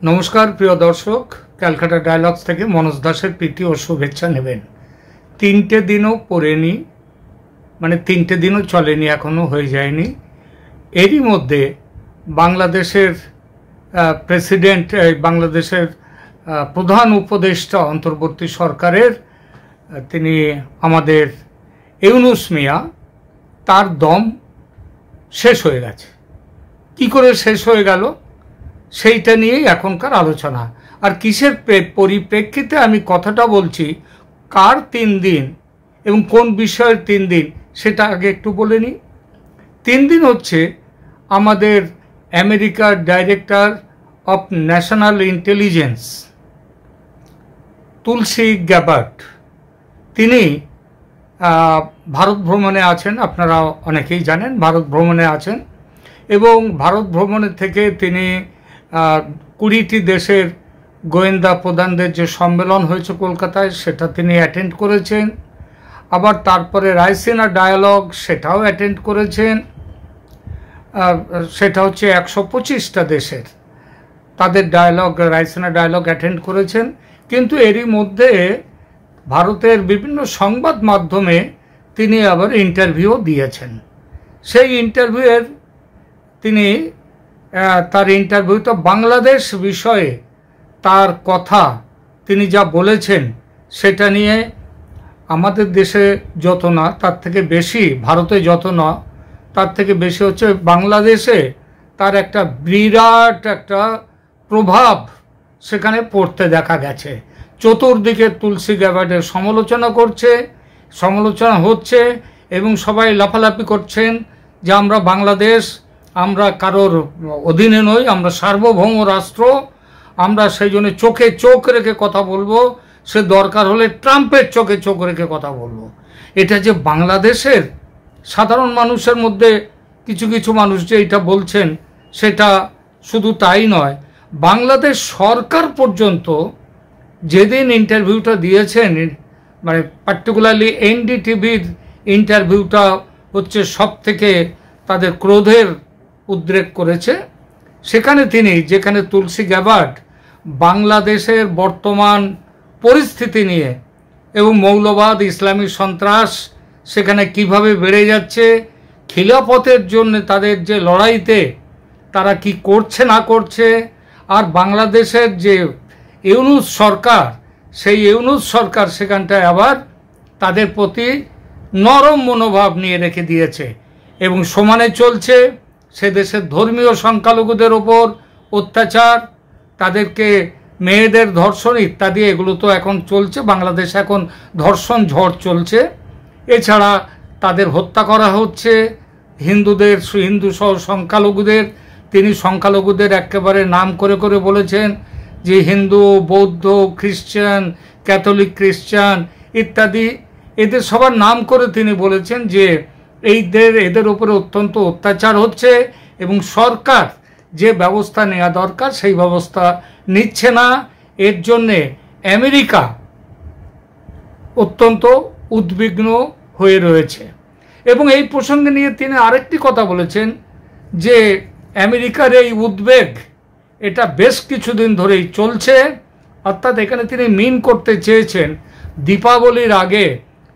নমস্কার প্রিয় দর্শক, ক্যালকাটা ডায়ালগস থেকে মনোজ দাসের প্রীতি ও শুভেচ্ছা নেবেন। 3টে দিনও পড়েনি, মানে 3টে দিনও চলেনি, এখনও হয়ে যায়নি। এরই মধ্যে বাংলাদেশের প্রেসিডেন্ট, বাংলাদেশের প্রধান উপদেষ্টা অন্তর্বর্তী সরকারের, তিনি আমাদের ইউনূস মিয়া, তার দম শেষ হয়ে গেছে। কি করে শেষ হয়ে গেল সেইটা নিয়েই এখনকার আলোচনা। আর কিসের পরিপ্রেক্ষিতে আমি কথাটা বলছি, কার 3 দিন এবং কোন বিষয়ের 3 দিন সেটা আগে একটু বলে নিই। 3 দিন হচ্ছে আমাদের আমেরিকার director of national intelligence Tulsi Gabbard, তিনি ভারত ভ্রমণে আছেন। আপনারা অনেকেই জানেন ভারত ভ্রমণে আছেন, এবং ভারত ভ্রমণের থেকে তিনি 20টি দেশের গোয়েন্দা প্রধানদের যে সম্মেলন হয়েছে কলকাতায়, সেটা তিনি অ্যাটেন্ড করেছেন। আবার তারপরে রায়সিনা ডায়ালগ, সেটাও অ্যাটেন্ড করেছেন। সেটা হচ্ছে 125টা দেশের তাদের ডায়ালগ, রায়সিনা ডায়ালগ অ্যাটেন্ড করেছেন। কিন্তু এরই মধ্যে ভারতের বিভিন্ন সংবাদ মাধ্যমে তিনি আবার ইন্টারভিউ দিয়েছেন। সেই ইন্টারভিউয়ের তিনি তার ইন্টারভিউতে বাংলাদেশ বিষয়ে তার কথা তিনি যা বলেছেন সেটা নিয়ে আমাদের দেশে যত না তার থেকে বেশি, ভারতে যত না তার থেকে বেশি হচ্ছে বাংলাদেশে তার একটা বিরাট একটা প্রভাব সেখানে পড়তে দেখা গেছে। চতুর্দিকে তুলসী গ্যাবার্ডের সমালোচনা হচ্ছে এবং সবাই লাফালাফি করছেন যে আমরা বাংলাদেশ, আমরা কারোর অধীনে নই, আমরা সার্বভৌম রাষ্ট্র, আমরা সেই জন্য চোখে চোখ রেখে কথা বলবো, সে দরকার হলে ট্রাম্পের চোখে চোখ রেখে কথা বলবো। এটা যে বাংলাদেশের সাধারণ মানুষের মধ্যে কিছু কিছু মানুষ যে এটা বলছেন, সেটা শুধু তাই নয়, বাংলাদেশ সরকার পর্যন্ত যেদিন ইন্টারভিউটা দিয়েছেন, মানে পার্টিকুলারলি এনডিটিভির ইন্টারভিউটা হচ্ছে সব থেকে তাদের ক্রোধের উদ্রেক করেছে। সেখানে তিনি, যেখানে তুলসী গ্যাবার্ড বাংলাদেশের বর্তমান পরিস্থিতি নিয়ে এবং মৌলবাদ, ইসলামী সন্ত্রাস সেখানে কিভাবে বেড়ে যাচ্ছে, খিলাফতের জন্য তাদের যে লড়াইতে তারা কি করছে না করছে, আর বাংলাদেশের যে ইউনূস সরকার, সেই ইউনূস সরকার সেখানটায় আবার তাদের প্রতি নরম মনোভাব নিয়ে রেখে দিয়েছে এবং সমানে চলছে সে দেশের ধর্মীয় সংখ্যালঘুদের ওপর অত্যাচার, তাদেরকে মেয়েদের ধর্ষণ ইত্যাদি, এগুলো তো এখন চলছে। বাংলাদেশে এখন ধর্ষণ ঝড় চলছে। এছাড়া তাদের হত্যা করা হচ্ছে হিন্দুদের, হিন্দু সহ সংখ্যালঘুদের। তিনি সংখ্যালঘুদের একেবারে নাম করে করে বলেছেন যে হিন্দু, বৌদ্ধ, খ্রিস্টান, ক্যাথলিক খ্রিস্টান ইত্যাদি, এদের সবার নাম করে তিনি বলেছেন যে এদের উপরে অত্যন্ত অত্যাচার হচ্ছে এবং সরকার যে ব্যবস্থা নেওয়া দরকার সেই ব্যবস্থা নিচ্ছে না। এর জন্যে আমেরিকা অত্যন্ত উদ্বিগ্ন হয়ে রয়েছে। এবং এই প্রসঙ্গে নিয়ে তিনি আরেকটি কথা বলেছেন যে আমেরিকার এই উদ্বেগ এটা বেশ কিছুদিন ধরেই চলছে। অর্থাৎ এখানে তিনি মিন করতে চেয়েছেন দীপাবলির আগে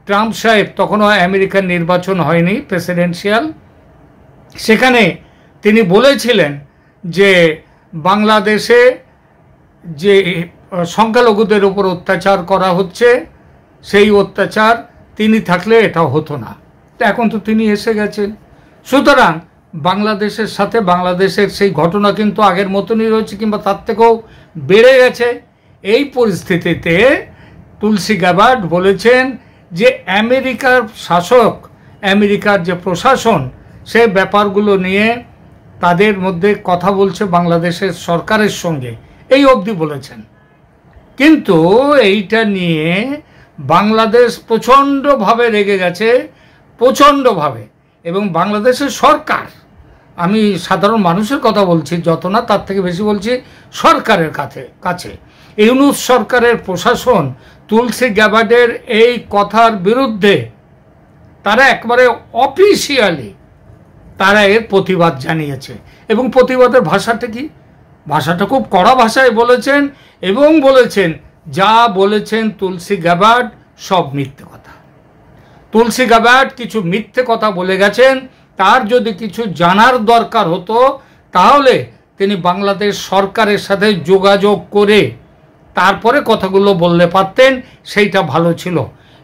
ট্রাম্প সাহেব, তখনও আমেরিকার নির্বাচন হয়নি প্রেসিডেন্সিয়াল, সেখানে তিনি বলেছিলেন যে বাংলাদেশে যে সংখ্যালঘুদের উপর অত্যাচার করা হচ্ছে সেই অত্যাচার তিনি থাকলে এটা হতো না। এখন তো তিনি এসে গেছেন, সুতরাং বাংলাদেশের সাথে বাংলাদেশের সেই ঘটনা কিন্তু আগের মতনই রয়েছে কিংবা তার থেকেও বেড়ে গেছে। এই পরিস্থিতিতে তুলসী গ্যাবার্ড বলেছেন যে আমেরিকার শাসক, আমেরিকার যে প্রশাসন, সে ব্যাপারগুলো নিয়ে তাদের মধ্যে কথা বলছে বাংলাদেশের সরকারের সঙ্গে, এই অবধি বলেছেন। কিন্তু এইটা নিয়ে বাংলাদেশ প্রচণ্ডভাবে রেগে গেছে, প্রচণ্ডভাবে। এবং বাংলাদেশের সরকার, আমি সাধারণ মানুষের কথা বলছি, যত না তার থেকে বেশি বলছি সরকারের কাছে ইউনূস সরকারের প্রশাসন তুলসী গ্যাবার্ডের এই কথার বিরুদ্ধে তারা একবারে অফিসিয়ালি তারা এর প্রতিবাদ জানিয়েছে। এবং প্রতিবাদের ভাষাটা কি? ভাষাটা খুব কড়া ভাষায় বলেছেন এবং বলেছেন যা বলেছেন তুলসী গ্যাবার্ড সব মিথ্যে কথা। তুলসী গ্যাবার্ড কিছু মিথ্যে কথা বলে গেছেন। তার যদি কিছু জানার দরকার হতো তাহলে তিনি বাংলাদেশ সরকারের সাথে যোগাযোগ করে তারপরে কথাগুলো বললে পারতেন, সেইটা ভালো ছিল।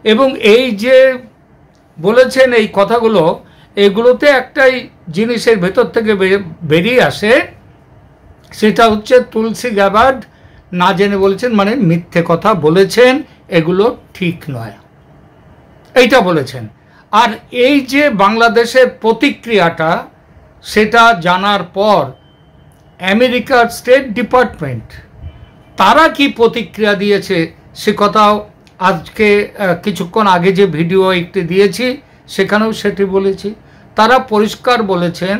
এবং এই যে বলেছেন এই কথাগুলো, এগুলোতে একটাই জিনিসের ভেতর থেকে বেরিয়ে আসে, সেটা হচ্ছে তুলসী গ্যাবার্ড না জেনে বলেছেন, মানে মিথ্যে কথা বলেছেন, এগুলো ঠিক নয়, এইটা বলেছেন। আর এই যে বাংলাদেশের প্রতিক্রিয়াটা, সেটা জানার পর আমেরিকার স্টেট ডিপার্টমেন্ট তারা কি প্রতিক্রিয়া দিয়েছে সে কথাও আজকে কিছুক্ষণ আগে যে ভিডিও একটি দিয়েছি সেখানেও সেটি বলেছি। তারা পরিষ্কার বলেছেন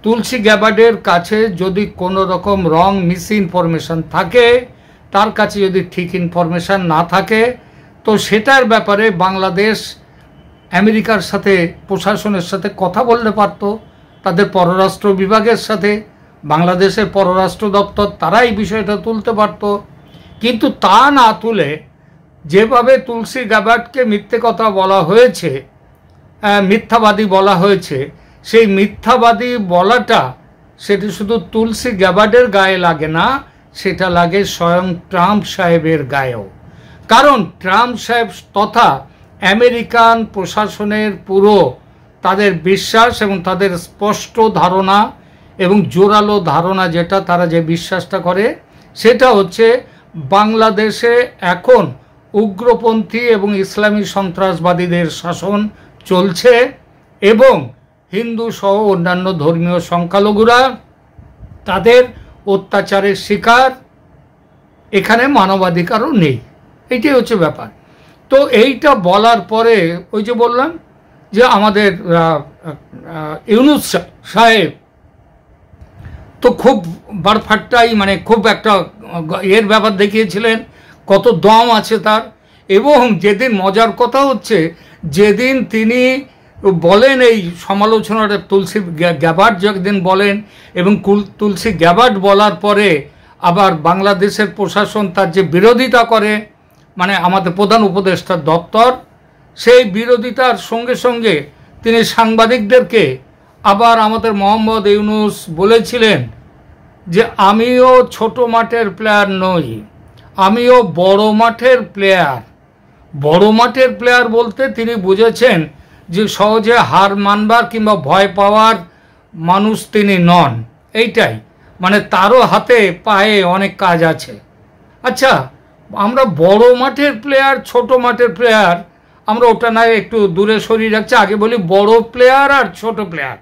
তুলসী গ্যাবার্ডের কাছে যদি কোনো রকম রং মিস ইনফরমেশান থাকে, তার কাছে যদি ঠিক ইনফরমেশান না থাকে, তো সেটার ব্যাপারে বাংলাদেশ আমেরিকার সাথে প্রশাসনের সাথে কথা বলতে পারত, তাদের পররাষ্ট্র বিভাগের সাথে, বাংলাদেশের পররাষ্ট্র দপ্তর তারা এই বিষয়টা তুলতে পারত। কিন্তু তা না তুলে যেভাবে তুলসী গ্যাবার্ডকে মিথ্যে কথা বলা হয়েছে, মিথ্যাবাদী বলা হয়েছে, সেই মিথ্যাবাদী বলাটা সেটি শুধু তুলসী গ্যাবার্ডের গায়ে লাগে না, সেটা লাগে স্বয়ং ট্রাম্প সাহেবের গায়েও। কারণ ট্রাম্প সাহেব তথা আমেরিকান প্রশাসনের পুরো তাদের বিশ্বাস এবং তাদের স্পষ্ট ধারণা এবং জোরালো ধারণা, যেটা তারা যে বিশ্বাসটা করে, সেটা হচ্ছে বাংলাদেশে এখন উগ্রপন্থী এবং ইসলামী সন্ত্রাসবাদীদের শাসন চলছে এবং হিন্দু সহ অন্যান্য ধর্মীয় সংখ্যালঘুরা তাদের অত্যাচারের শিকার, এখানে মানবাধিকারও নেই, এইটাই হচ্ছে ব্যাপার। তো এইটা বলার পরে ওই যে বললাম যে আমাদের ইউনূস সাহেব তো খুব বারফাট্টাই, মানে খুব একটা এর ব্যাপার দেখিয়েছিলেন, কত দম আছে তার। এবং যেদিন মজার কথা হচ্ছে, যেদিন তিনি বলেন এই সমালোচনাটা তুলসী গ্যাবার্ড যেদিন বলেন এবং তুলসী গ্যাবার্ড বলার পরে আবার বাংলাদেশের প্রশাসন তার যে বিরোধিতা করে, মানে আমাদের প্রধান উপদেষ্টার দপ্তর, সেই বিরোধিতার সঙ্গে সঙ্গে তিনি সাংবাদিকদেরকে আবার আমাদের মোহাম্মদ ইউনূস বলেছিলেন যে আমিও ছোট মাঠের প্লেয়ার নই, আমিও বড় মাঠের প্লেয়ার। বড় মাঠের প্লেয়ার বলতে তিনি বুঝেছেন যে সহজে হার মানবার কিংবা ভয় পাওয়ার মানুষ তিনি নন, এইটাই, মানে তারও হাতে পায়ে অনেক কাজ আছে। আচ্ছা, আমরা বড় মাঠের প্লেয়ার ছোট মাঠের প্লেয়ার, আমরা ওটা না একটু দূরে সরিয়ে রাখছি, আগে বলি বড় প্লেয়ার আর ছোট প্লেয়ার।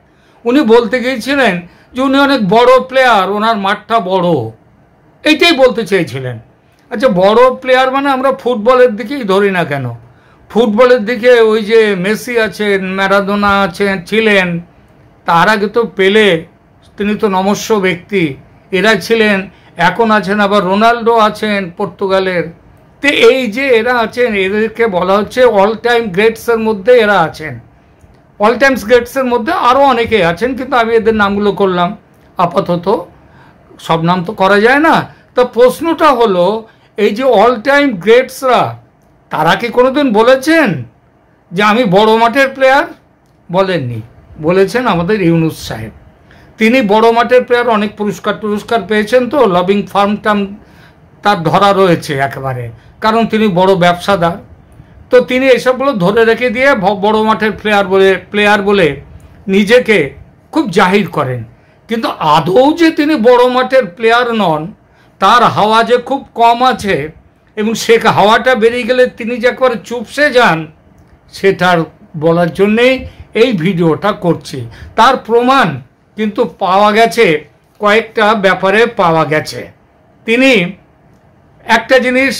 উনি বলতে গিয়েছিলেন যে উনি অনেক বড় প্লেয়ার, ওনার মাঠটা বড়, এইটাই বলতে চেয়েছিলেন। আচ্ছা, বড় প্লেয়ার মানে আমরা ফুটবলের দিকেই ধরি না কেন, ফুটবলের দিকে ওই যে মেসি আছেন, ম্যারাডোনা আছেন, ছিলেন, তার আগে তো পেলে, তিনি তো নমস্য ব্যক্তি, এরা ছিলেন, এখন আছেন আবার রোনাল্ডো আছেন পর্তুগালের। তো এই যে এরা আছেন, এদেরকে বলা হচ্ছে অল টাইম গ্রেটসের মধ্যে এরা আছেন। অল টাইম গ্রেটসের মধ্যে আরও অনেকে আছেন, কিন্তু আমি এদের নামগুলো করলাম আপাতত, সব নাম তো করা যায় না। তো প্রশ্নটা হলো, এই যে অল টাইম গ্রেটসরা, তারা কি কোনোদিন বলেছেন যে আমি বড় মাঠের প্লেয়ার? বলেননি। বলেছেন আমাদের ইউনূস সাহেব। তিনি বড় মাঠের প্লেয়ার, অনেক পুরস্কার পেয়েছেন, তো লবিং ফার্মটা তার ধরা রয়েছে একেবারে, কারণ তিনি বড় ব্যবসাদার। তো তিনি এসবগুলো ধরে রেখে দিয়ে বড় মাঠের প্লেয়ার বলে নিজেকে খুব জাহির করেন। কিন্তু আদৌ যে তিনি বড় মাঠের প্লেয়ার নন, তার হাওয়া যে খুব কম আছে এবং সে হাওয়াটা বেরিয়ে গেলে তিনি যে একবারে চুপসে যান, সেটার বলার জন্যেই এই ভিডিওটা করছি। তার প্রমাণ কিন্তু পাওয়া গেছে, কয়েকটা ব্যাপারে পাওয়া গেছে। তিনি একটা জিনিস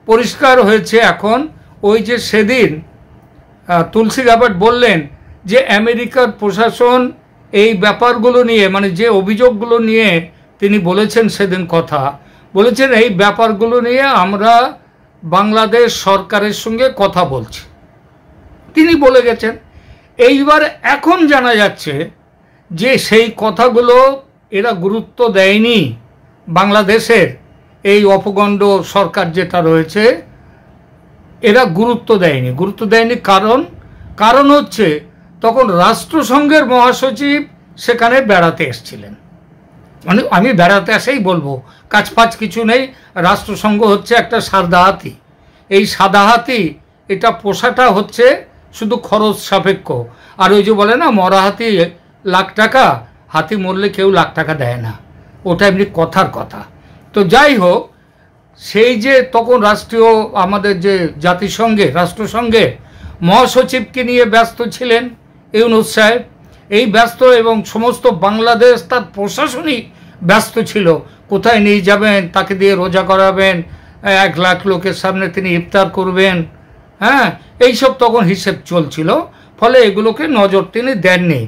পরিষ্কার হয়েছে এখন, ওই যে সেদিন তুলসী গ্যাবার্ড বললেন যে আমেরিকার প্রশাসন এই ব্যাপারগুলো নিয়ে, মানে যে অভিযোগগুলো নিয়ে তিনি বলেছেন সেদিন কথা বলেছেন, এই ব্যাপারগুলো নিয়ে আমরা বাংলাদেশ সরকারের সঙ্গে কথা বলছি, তিনি বলে গেছেন। এইবার এখন জানা যাচ্ছে যে সেই কথাগুলো এরা গুরুত্ব দেয়নি, বাংলাদেশের এই অপগণ্ড সরকার যেটা রয়েছে এরা গুরুত্ব দেয়নি। কারণ হচ্ছে তখন রাষ্ট্রসংঘের মহাসচিব সেখানে বেড়াতে এসেছিলেন। মানে আমি বেড়াতে আসেই বলবো, কাজ ফাজ কিছু নেই। রাষ্ট্রসংঘ হচ্ছে একটা সাদা হাতি। এই সাদা হাতি এটা পোষাটা হচ্ছে শুধু খরচ সাপেক্ষ। আর ওই যে বলে না, মরা হাতি লাখ টাকা, হাতি মরলে কেউ লাখ টাকা দেয় না, ওটা এমনি কথার কথা। তো যাই হোক, সেই যে তখন আমাদের যে রাষ্ট্রসংঘে মহাসচিবকে নিয়ে ব্যস্ত ছিলেন ইউনূস সাহেব, এই ব্যস্ত, এবং সমস্ত বাংলাদেশ তার প্রশাসনই ব্যস্ত ছিল। কোথায় নিয়ে যাবেন, তাকে দিয়ে রোজা করাবেন, 1 লাখ লোকের সামনে তিনি ইফতার করবেন, হ্যাঁ, এইসব তখন হিসেব চলছিল। ফলে এগুলোকে নজর তিনি দেননি।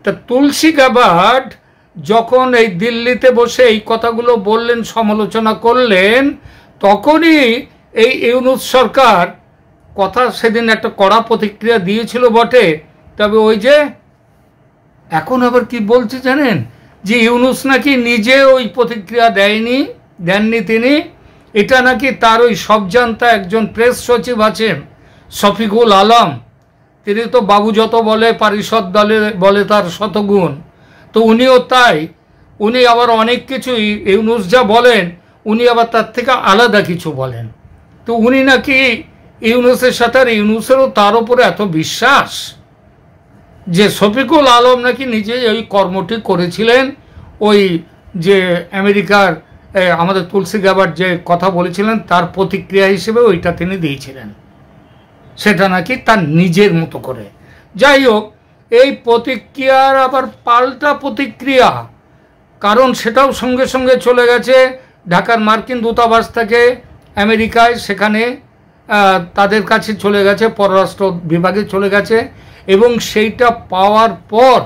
তা তুলসী গাবার্ড যখন এই দিল্লিতে বসে এই কথাগুলো বললেন, সমালোচনা করলেন, তখনই এই ইউনূস সরকার কথা সেদিন একটা কড়া প্রতিক্রিয়া দিয়েছিল বটে। তবে ওই যে এখন আবার কি বলছে জানেন, যে ইউনূস নাকি নিজে ওই প্রতিক্রিয়া দেননি তিনি। এটা নাকি তার ওই সবজান্তা একজন প্রেস সচিব আছেন শফিকুল আলম, তিনি তো বাবু যত বলে পারিষদ দলে বলে তার শতগুণ। তো উনিও তাই, উনি আবার অনেক কিছুই ইউনূস যা বলেন উনি আবার তার থেকে আলাদা কিছু বলেন। তো উনি নাকি ইউনূসের সাথে, আর ইউনূসেরও তার উপরে এত বিশ্বাস যে শফিকুল আলম নাকি নিজে ওই কর্মটি করেছিলেন। ওই যে আমেরিকার আমাদের তুলসী গাবার্ড যে কথা বলেছিলেন তার প্রতিক্রিয়া হিসেবে ওইটা তিনি দিয়েছিলেন, সেটা নাকি তার নিজের মতো করে। যাই হোক, এই প্রতিক্রিয়ার আবার পাল্টা প্রতিক্রিয়া, কারণ সেটাও সঙ্গে সঙ্গে চলে গেছে ঢাকার মার্কিন দূতাবাস থেকে আমেরিকায়, সেখানে তাদের কাছে চলে গেছে, পররাষ্ট্র বিভাগে চলে গেছে। এবং সেইটা পাওয়ার পর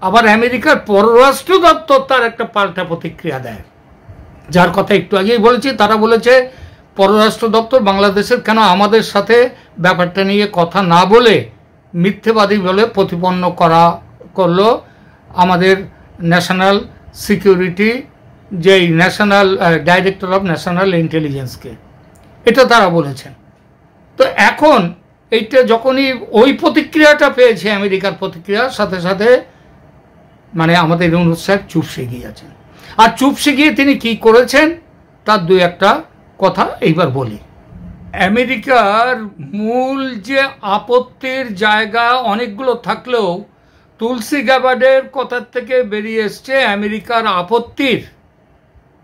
আবার আমেরিকার পররাষ্ট্র দপ্তর তার একটা পাল্টা প্রতিক্রিয়া দেয়, যার কথা একটু আগেই বলেছি। তারা বলেছে পররাষ্ট্র দপ্তর বাংলাদেশের কেন আমাদের সাথে ব্যাপারটা নিয়ে কথা না বলে মিথ্যেবাদী বলে প্রতিপন্ন করলো আমাদের ন্যাশনাল সিকিউরিটি, যেই ন্যাশনাল ডাইরেক্টর অফ ন্যাশনাল ইন্টেলিজেন্সকে, এটা তারা বলেছেন। তো এখন এইটা যখনই ওই প্রতিক্রিয়াটা পেয়েছে, আমেরিকার প্রতিক্রিয়ার সাথে সাথে মানে আমাদের ইউনূস সাহেব চুপসে গিয়েছেন। আর চুপসে গিয়ে তিনি কি করেছেন তার 2-1টা কথা এইবার বলি। আমেরিকার মূল যে আপত্তির জায়গা অনেকগুলো থাকলেও তুলসী গাবার্ডের কথার থেকে বেরিয়ে এসছে আমেরিকার আপত্তির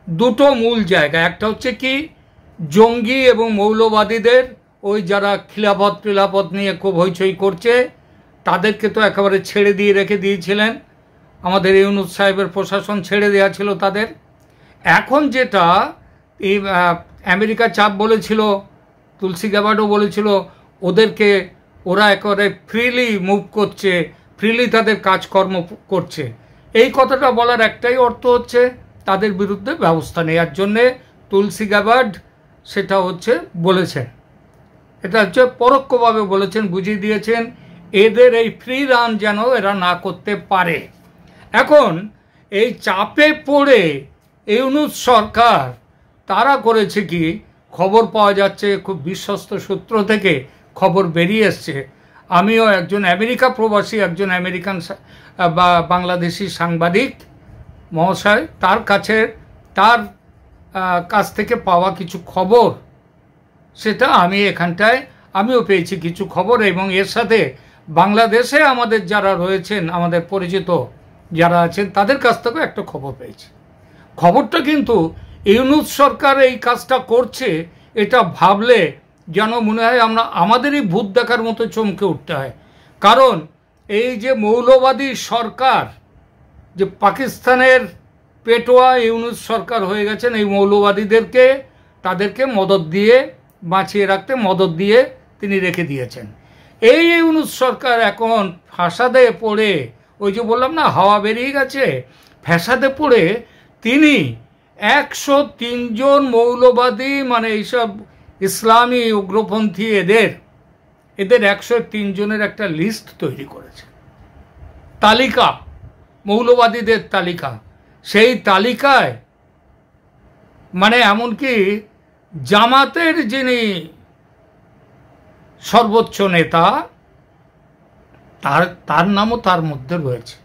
2টো মূল জায়গা। একটা হচ্ছে কি, জঙ্গি এবং মৌলবাদীদের, ওই যারা খিলাফত নিয়ে খুব হইচই করছে, তাদেরকে তো একেবারে ছেড়ে দিয়ে রেখে দিয়েছিলেন আমাদের ইউনূস সাহেবের প্রশাসন, ছেড়ে দেওয়া ছিল তাদের। এখন যেটা এই আমেরিকা চাপ বলেছিল, তুলসী গাবার্ডও বলেছিল, ওরা একেবারে ফ্রিলি মুভ করছে, ফ্রিলি তাদের কাজকর্ম করছে। এই কথাটা বলার একটাই অর্থ হচ্ছে তাদের বিরুদ্ধে ব্যবস্থা নেওয়ার জন্যে তুলসী গাবার্ড সেটা হচ্ছে বলেছেন। এটা হচ্ছে পরোক্ষভাবে বলেছেন, বুঝিয়ে দিয়েছেন এদের এই ফ্রি রান যেন এরা না করতে পারে। এখন এই চাপে পড়ে ইউনূস সরকার তারা করেছে কি, খবর পাওয়া যাচ্ছে খুব বিশ্বস্ত সূত্র থেকে খবর বেরিয়ে এসছে। আমিও একজন আমেরিকা প্রবাসী, একজন আমেরিকান বা বাংলাদেশি সাংবাদিক মহাশয়, তার কাছ থেকে পাওয়া কিছু খবর, সেটা আমি এখানটায় আমিও পেয়েছি কিছু খবর। এবং এর সাথে বাংলাদেশে আমাদের যারা রয়েছেন, আমাদের পরিচিত যারা আছেন, তাদের কাছ থেকেও একটা খবর পেয়েছি। খবরটা কিন্তু ইউনূস সরকার এই কাজটা করছে এটা ভাবলে যেন মনে হয় আমাদেরই ভূত দেখার মতো চমকে উঠতে হয়। কারণ এই যে মৌলবাদী সরকার, যে পাকিস্তানের পেটোয়া ইউনূস সরকার হয়ে গেছেন, এই তাদেরকে মদত দিয়ে বাঁচিয়ে রাখতে মদত দিয়ে তিনি রেখে দিয়েছেন। এই ইউনূস সরকার এখন ফাসাদে পড়ে, ওই যে বললাম না হাওয়া বেরিয়ে গেছে, ফ্যাসাদে পড়ে তিনি 103 জন মৌলবাদী, মানে এইসব ইসলামী উগ্রপন্থী এদের 103 জনের একটা লিস্ট তৈরি করেছে, তালিকা, মৌলবাদীদের তালিকা। সেই তালিকায় মানে এমনকি জামাতের যিনি সর্বোচ্চ নেতা তার নামও তার মধ্যে রয়েছে,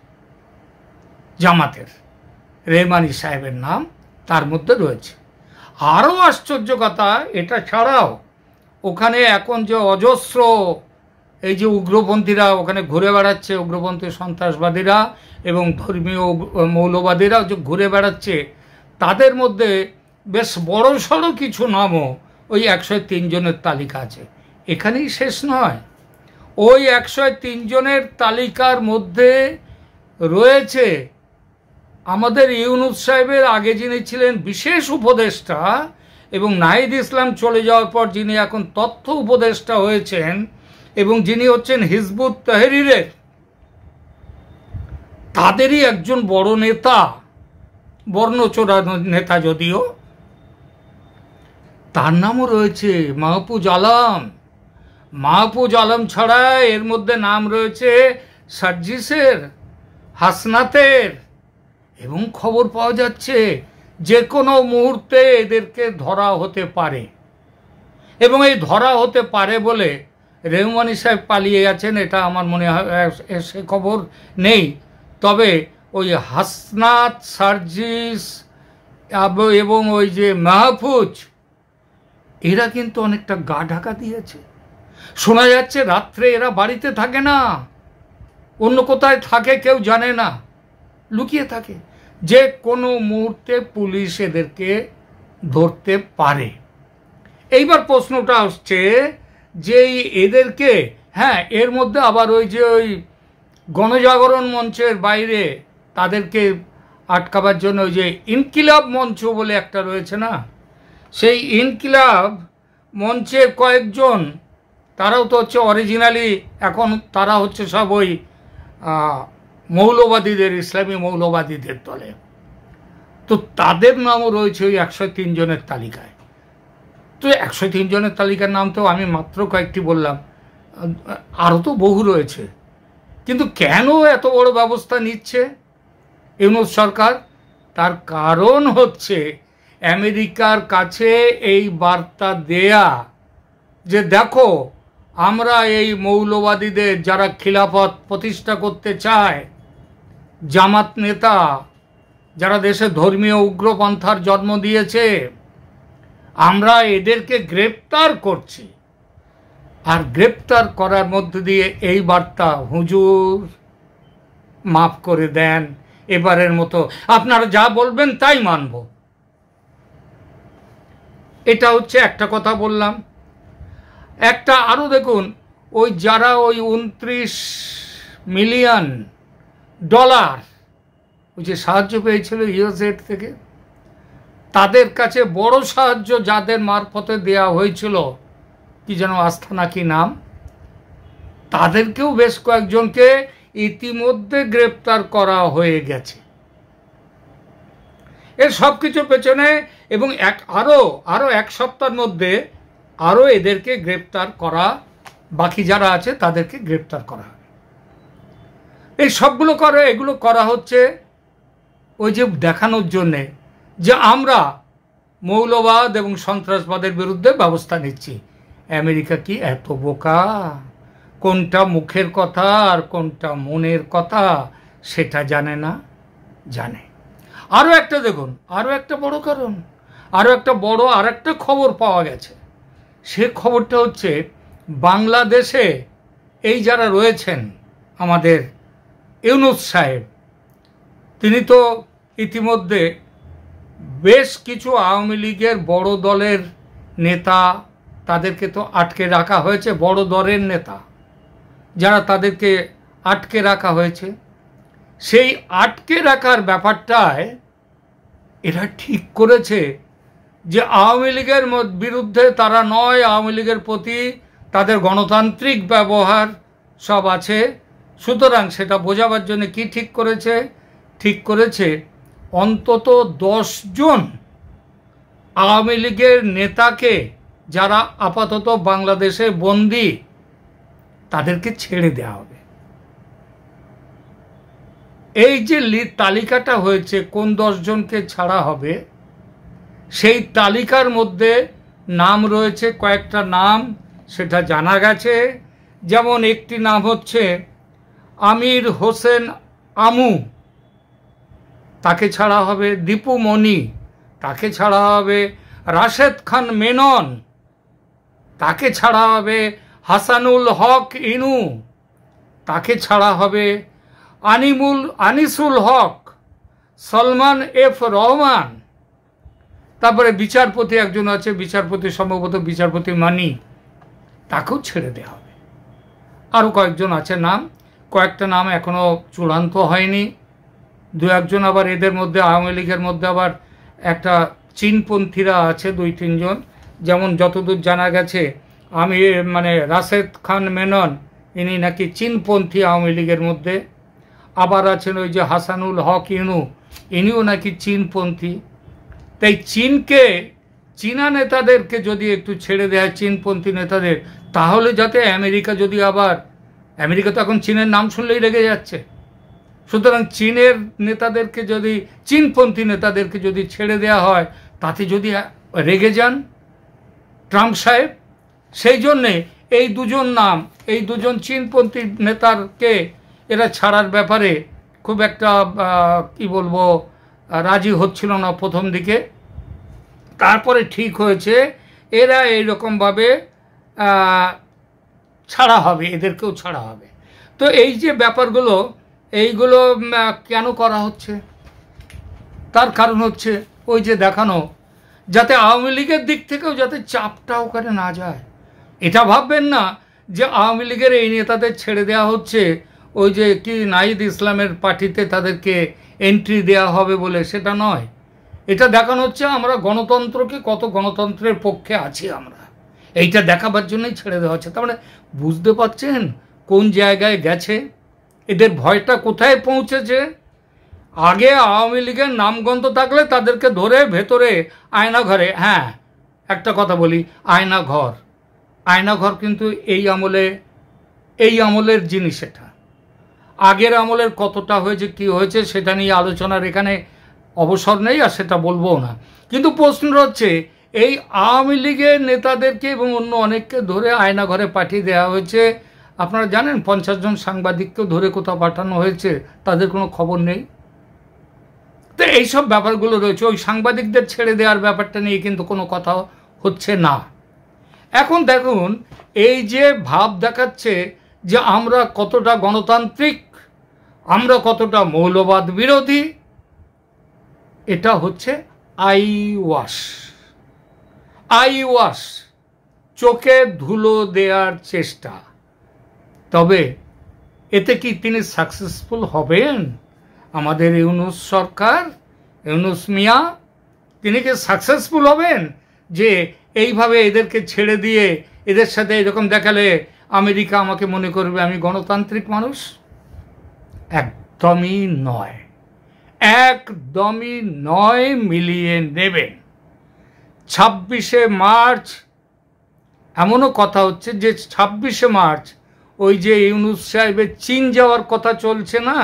জামাতের রেহমানি সাহেবের নাম তার মধ্যে রয়েছে। আরও আশ্চর্য কথা, এটা ছাড়াও ওখানে এখন যে অজস্র এই যে উগ্রপন্থীরা ওখানে ঘুরে বেড়াচ্ছে, উগ্রপন্থী সন্ত্রাসবাদীরা এবং ধর্মীয় মৌলবাদীরা যে ঘুরে বেড়াচ্ছে, তাদের মধ্যে বেশ বড়সড় কিছু নামও ওই 103 জনের তালিকা আছে। এখানেই শেষ নয়, ওই 103 জনের তালিকার মধ্যে রয়েছে আমাদের ইউনূস সাহেবের আগে যিনি ছিলেন বিশেষ উপদেষ্টা এবং নাহিদ ইসলাম চলে যাওয়ার পর যিনি এখন তথ্য উপদেষ্টা হয়েছেন এবং যিনি হচ্ছেন হিজবুত তাহরিরের তাদেরই একজন বড় নেতা, বর্ণচোরা নেতা যদিও, তার নামও রয়েছে মাহফুজ আলম। মাহফুজ আলম ছাড়া এর মধ্যে নাম রয়েছে সার্জিসের, হাসনাতের, এবং খবর পাওয়া যাচ্ছে যে কোনো মুহূর্তে এদেরকে ধরা হতে পারে। এবং এই ধরা হতে পারে বলে রেহমানি সাহেব পালিয়ে গেছেন এটা আমার মনে হয় সে খবর নেই। তবে ওই হাসনাত, সার্জিস এবং ওই যে মাহফুজ, এরা কিন্তু অনেকটা গা ঢাকা দিয়েছে। শোনা যাচ্ছে রাত্রে এরা বাড়িতে থাকে না, অন্য কোথায় থাকে কেউ জানে না, লুকিয়ে থাকে, যে কোনো মুহূর্তে পুলিশ এদেরকে ধরতে পারে। এইবার প্রশ্নটা আসছে যে এদেরকে, হ্যাঁ, এর মধ্যে আবার ওই যে ওই গণজাগরণ মঞ্চের বাইরে তাদেরকে আটকাবার জন্য ওই যে ইনকিলাব মঞ্চ বলে একটা রয়েছে না, সেই ইনকিলাব মঞ্চের কয়েকজন, তারাও তো হচ্ছে অরিজিনালি এখন তারা হচ্ছে সব ওই মৌলবাদীদের, ইসলামী মৌলবাদীদের দলে, তো তাদের নামও রয়েছে ওই 103 জনের তালিকায়। তো 103 জনের তালিকার নাম তো আমি মাত্র কয়েকটি বললাম, আরও তো বহু রয়েছে। কিন্তু কেন এত বড় ব্যবস্থা নিচ্ছে ইউনূস সরকার? তার কারণ হচ্ছে আমেরিকার কাছে এই বার্তা দেয়া যে দেখো, আমরা এই মৌলবাদীদের যারা খিলাফত প্রতিষ্ঠা করতে চায়, জামাত নেতা যারা দেশে ধর্মীয় উগ্রপন্থার জন্ম দিয়েছে, আমরা এদেরকে গ্রেপ্তার করছি। আর গ্রেপ্তার করার মধ্যে দিয়ে এই বার্তা, হুজুর মাফ করে দেন, এবারের মতো আপনারা যা বলবেন তাই মানব। এটা হচ্ছে একটা কথা বললাম। একটা আরও দেখুন, ওই যারা ওই 29 মিলিয়ন ডলার ওই যে সাহায্য পেয়েছিল ইউএসএড থেকে, তাদের কাছে বড় সাহায্য যাদের মারফতে দেয়া হয়েছিল, কি যেন আস্থানা কি নাম, তাদেরকেও বেশ কয়েকজনকে ইতিমধ্যে গ্রেপ্তার করা হয়ে গেছে। এর সব কিছুর পেছনে এবং আরো এক সপ্তাহের মধ্যে আরো এদেরকে গ্রেপ্তার করা, বাকি যারা আছে তাদেরকে গ্রেপ্তার করা হবে। এই সবগুলো এগুলো করা হচ্ছে ওই যে দেখানোর জন্যে যে আমরা মৌলবাদ এবং সন্ত্রাসবাদের বিরুদ্ধে ব্যবস্থা নিচ্ছি। আমেরিকা কি এত বোকা? কোনটা মুখের কথা আর কোনটা মনের কথা সেটা জানে না? জানে। আরও একটা দেখুন, আরও একটা বড় কারণ, আরও একটা খবর পাওয়া গেছে। সে খবরটা হচ্ছে বাংলাদেশে এই যারা রয়েছেন আমাদের ইউনূস সাহেব, তিনি তো ইতিমধ্যে বেশ কিছু আওয়ামী লীগের বড় দলের নেতা, তাদেরকে তো আটকে রাখা হয়েছে, বড় দলের নেতা যারা, তাদেরকে আটকে রাখা হয়েছে। সেই আটকে রাখার ব্যাপারটায় এরা ঠিক করেছে যে আওয়ামী লীগের বিরুদ্ধে তারা নয়, আওয়ামী লীগের প্রতি তাদের গণতান্ত্রিক ব্যবহার সব আছে। সুতরাং সেটা বোঝাবার জন্য কি ঠিক করেছে? ঠিক করেছে অন্তত 10 জন আওয়ামী লীগের নেতাকে, যারা আপাতত বাংলাদেশে বন্দী, তাদেরকে ছেড়ে দেওয়া হবে। এই যে তালিকাটা হয়েছে কোন 10 জনকে ছাড়া হবে, সেই তালিকার মধ্যে নাম রয়েছে, কয়েকটা নাম সেটা জানা গেছে। যেমন একটি নাম হচ্ছে আমির হোসেন আমু, তাকে ছাড়া হবে। দীপু মনি, তাকে ছাড়া হবে। রাশেদ খান মেনন, তাকে ছাড়া হবে। হাসানুল হক ইনু, তাকে ছাড়া হবে। আনিসুল হক, সলমান এফ রহমান, তারপরে বিচারপতি একজন আছে, বিচারপতি সম্ভবত বিচারপতি মানি, তাকেও ছেড়ে দেওয়া হবে। আরও কয়েকজন আছে নাম, কয়েকটা নাম এখনো চূড়ান্ত হয়নি। দু একজন আবার এদের মধ্যে আওয়ামী লীগের মধ্যে আবার একটা চীনপন্থীরা আছে 2-3 জন। যেমন যতদূর জানা গেছে রাশেদ খান মেনন, ইনি নাকি চীনপন্থী আওয়ামী লীগের মধ্যে। আবার আছেন ওই যে হাসানুল হক ইনু, ইনিও নাকি চীনপন্থী। তাই চীনা নেতাদেরকে যদি একটু ছেড়ে দেয়, চীনপন্থী নেতাদের, তাহলে যাতে আমেরিকা তো এখন চীনের নাম শুনলেই রেগে যাচ্ছে। সুতরাং চীনের নেতাদেরকে যদি, চীনপন্থী নেতাদেরকে যদি ছেড়ে দেওয়া হয়, তাতে যদি রেগে যান ট্রাম্প সাহেব, সেই জন্যে এই দুজন চীনপন্থী নেতারকে এরা ছাড়ার ব্যাপারে খুব একটা রাজি হচ্ছিল না প্রথম দিকে। তারপরে ঠিক হয়েছে এরা এইরকমভাবে ছাড়া হবে, এদেরকেও ছাড়া হবে। তো এই যে ব্যাপারগুলো, এইগুলো কেন করা হচ্ছে? তার কারণ হচ্ছে ওই যে দেখানো, যাতে আওয়ামী লীগের দিক থেকেও যাতে চাপটা ওখানে না যায়। এটা ভাববেন না যে আওয়ামী লীগের এই নেতাদের ছেড়ে দেওয়া হচ্ছে ওই যে নাহিদ ইসলামের পার্টিতে তাদেরকে এন্ট্রি দেওয়া হবে বলে, সেটা নয়। এটা দেখানো হচ্ছে আমরা গণতন্ত্রের পক্ষে আছি আমরা, এইটা দেখাবার জন্যই ছেড়ে দেওয়া হচ্ছে। তার মানে বুঝতে পারছেন কোন জায়গায় গেছে, এদের ভয়টা কোথায় পৌঁছেছে। আগে আওয়ামী লীগের নামগন্ধ থাকলে তাদেরকে ধরে ভেতরে আয়নাঘরে, হ্যাঁ একটা কথা বলি, আয়নাঘর কিন্তু এই আমলের জিনিস। এটা আগের আমলের কতটা হয়েছে, কি হয়েছে, সেটা নিয়ে আলোচনার এখানে অবসর নেই, আর সেটা বলবো না। কিন্তু প্রশ্ন হচ্ছে এই আওয়ামী লীগের নেতাদেরকে এবং অন্য অনেককে ধরে আয়নাঘরে পাঠিয়ে দেওয়া হয়েছে। আপনারা জানেন 50 জন সাংবাদিককেও ধরে কোথাও পাঠানো হয়েছে, তাদের কোনো খবর নেই। তো এইসব ব্যাপারগুলো রয়েছে। ওই সাংবাদিকদের ছেড়ে দেওয়ার ব্যাপারটা নিয়ে কিন্তু কোনো কথা হচ্ছে না। এখন দেখুন এই যে ভাব দেখাচ্ছে যে আমরা কতটা গণতান্ত্রিক, আমরা কতটা মৌলবাদ বিরোধী, এটা হচ্ছে আই ওয়াশ, চোখে ধুলো দেওয়ার চেষ্টা। তবে এতে কি তিনি সাকসেসফুল হবেন? আমাদের ইউনূস সরকার, ইউনূস মিয়া, তিনি কি সাকসেসফুল হবেন যে এইভাবে এদেরকে ছেড়ে দিয়ে এদের সাথে এরকম দেখালে আমেরিকা আমাকে মনে করবে আমি গণতান্ত্রিক মানুষ? একদমই নয়, মিলিয়ে নেবেন। 26শে মার্চ এমনও কথা হচ্ছে যে 26শে মার্চ ওই যে ইউনূস সাহেবের চীন যাওয়ার কথা চলছে না,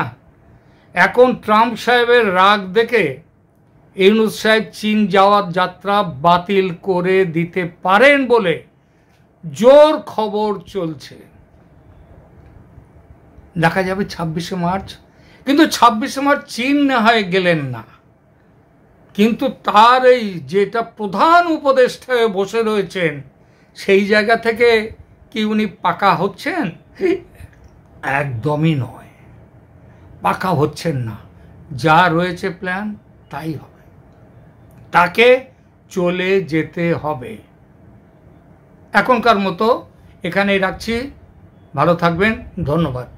এখন ট্রাম্প সাহেবের রাগ দেখে ইউনূস সাহেব চীন যাওয়ার যাত্রা বাতিল করে দিতে পারেন বলে জোর খবর চলছে। দেখা যাবে 26শে মার্চ। কিন্তু 26শে মার্চ চীন না হয় গেলেন না, কিন্তু তার এই যেটা প্রধান উপদেষ্টা হয়ে বসে রয়েছেন, সেই জায়গা থেকে কি উনি পাকা হচ্ছেন? একদমই নয়, পাকা হচ্ছেন না। যা রয়েছে প্ল্যান তাই হবে, তাকে চলে যেতে হবে। এখনকার মতো এখানেই রাখছি, ভালো থাকবেন, ধন্যবাদ।